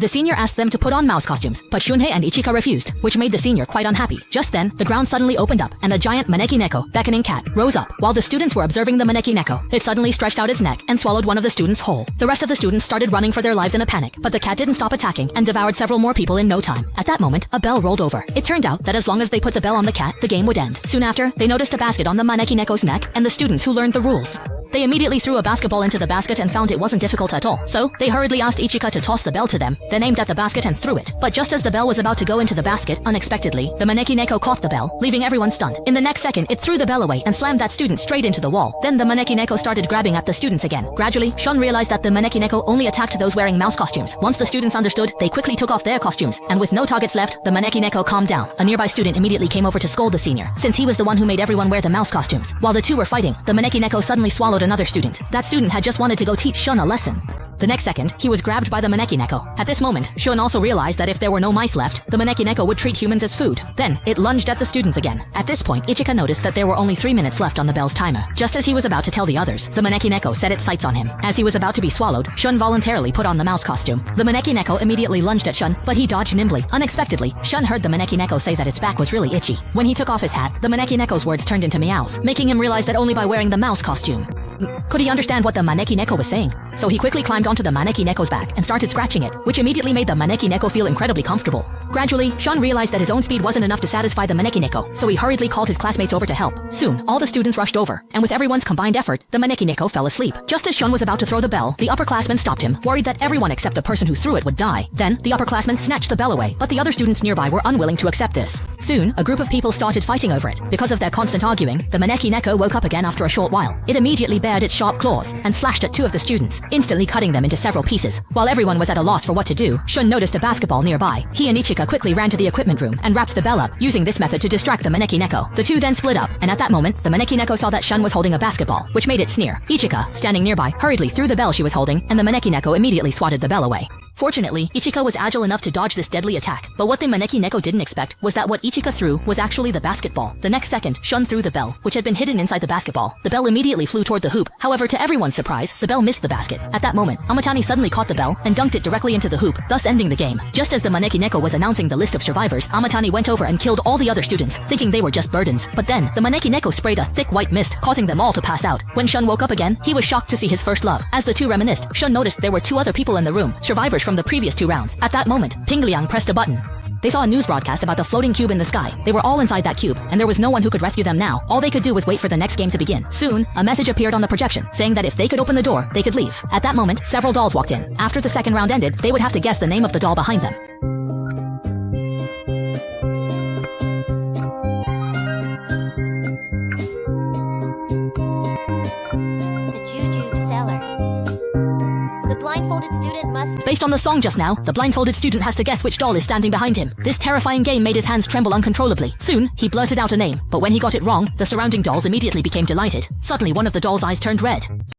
The senior asked them to put on mouse costumes, but Shunhei and Ichika refused, which made the senior quite unhappy. Just then, the ground suddenly opened up, and a giant Maneki Neko, beckoning cat, rose up. While the students were observing the Maneki Neko, it suddenly stretched out its neck and swallowed one of the students whole. The rest of the students started running for their lives in a panic, but the cat didn't stop attacking and devoured several more people in no time. At that moment, a bell rolled over. It turned out that as long as they put the bell on the cat, the game would end. Soon after, they noticed a basket on the Maneki Neko's neck and the students who learned the rules. They immediately threw a basketball into the basket and found it wasn't difficult at all. So, they hurriedly asked Ichika to toss the bell to them, then aimed at the basket and threw it. But just as the bell was about to go into the basket, unexpectedly, the Maneki Neko caught the bell, leaving everyone stunned. In the next second, it threw the bell away and slammed that student straight into the wall. Then the Maneki Neko started grabbing at the students again. Gradually, Shun realized that the Maneki Neko only attacked those wearing mouse costumes. Once the students understood, they quickly took off their costumes, and with no targets left, the Maneki Neko calmed down. A nearby student immediately came over to scold the senior, since he was the one who made everyone wear the mouse costumes. While the two were fighting, the Maneki Neko suddenly swallowed another student. That student had just wanted to go teach Shun a lesson. The next second, he was grabbed by the Maneki Neko. At this moment, Shun also realized that if there were no mice left, the Maneki Neko would treat humans as food. Then, it lunged at the students again. At this point, Ichika noticed that there were only 3 minutes left on the bell's timer. Just as he was about to tell the others, the Maneki Neko set its sights on him. As he was about to be swallowed, Shun voluntarily put on the mouse costume. The Maneki Neko immediately lunged at Shun, but he dodged nimbly. Unexpectedly, Shun heard the Maneki Neko say that its back was really itchy. When he took off his hat, the Maneki Neko's words turned into meows, making him realize that only by wearing the mouse costume could he understand what the Maneki Neko was saying. So he quickly climbed onto the Maneki Neko's back and started scratching it, which immediately made the Maneki Neko feel incredibly comfortable. Gradually, Shun realized that his own speed wasn't enough to satisfy the Maneki Neko, so he hurriedly called his classmates over to help. Soon, all the students rushed over, and with everyone's combined effort, the Maneki Neko fell asleep. Just as Shun was about to throw the bell, the upperclassman stopped him, worried that everyone except the person who threw it would die. Then, the upperclassman snatched the bell away, but the other students nearby were unwilling to accept this. Soon, a group of people started fighting over it. Because of their constant arguing, the Maneki Neko woke up again after a short while. It immediately bared its sharp claws and slashed at 2 of the students, instantly cutting them into several pieces. While everyone was at a loss for what to do, Shun noticed a basketball nearby. He and Ichika quickly ran to the equipment room and wrapped the bell up, using this method to distract the Maneki Neko. The two then split up, and at that moment, the Maneki Neko saw that Shun was holding a basketball, which made it sneer. Ichika, standing nearby, hurriedly threw the bell she was holding, and the Maneki Neko immediately swatted the bell away. Fortunately, Ichika was agile enough to dodge this deadly attack, but what the Maneki Neko didn't expect was that what Ichika threw was actually the basketball. The next second, Shun threw the bell, which had been hidden inside the basketball. The bell immediately flew toward the hoop. However, to everyone's surprise, the bell missed the basket. At that moment, Amatani suddenly caught the bell and dunked it directly into the hoop, thus ending the game. Just as the Maneki Neko was announcing the list of survivors, Amatani went over and killed all the other students, thinking they were just burdens. But then, the Maneki Neko sprayed a thick white mist, causing them all to pass out. When Shun woke up again, he was shocked to see his first love. As the two reminisced, Shun noticed there were 2 other people in the room, survivors from the previous 2 rounds. At that moment, Ping Liang pressed a button. They saw a news broadcast about the floating cube in the sky. They were all inside that cube, and there was no one who could rescue them now. All they could do was wait for the next game to begin. Soon, a message appeared on the projection, saying that if they could open the door, they could leave. At that moment, several dolls walked in. After the second round ended, they would have to guess the name of the doll behind them. The Jujube Seller. The blindfolded student must... Based on the song just now, the blindfolded student has to guess which doll is standing behind him. This terrifying game made his hands tremble uncontrollably. Soon, he blurted out a name, but when he got it wrong, the surrounding dolls immediately became delighted. Suddenly, one of the doll's eyes turned red.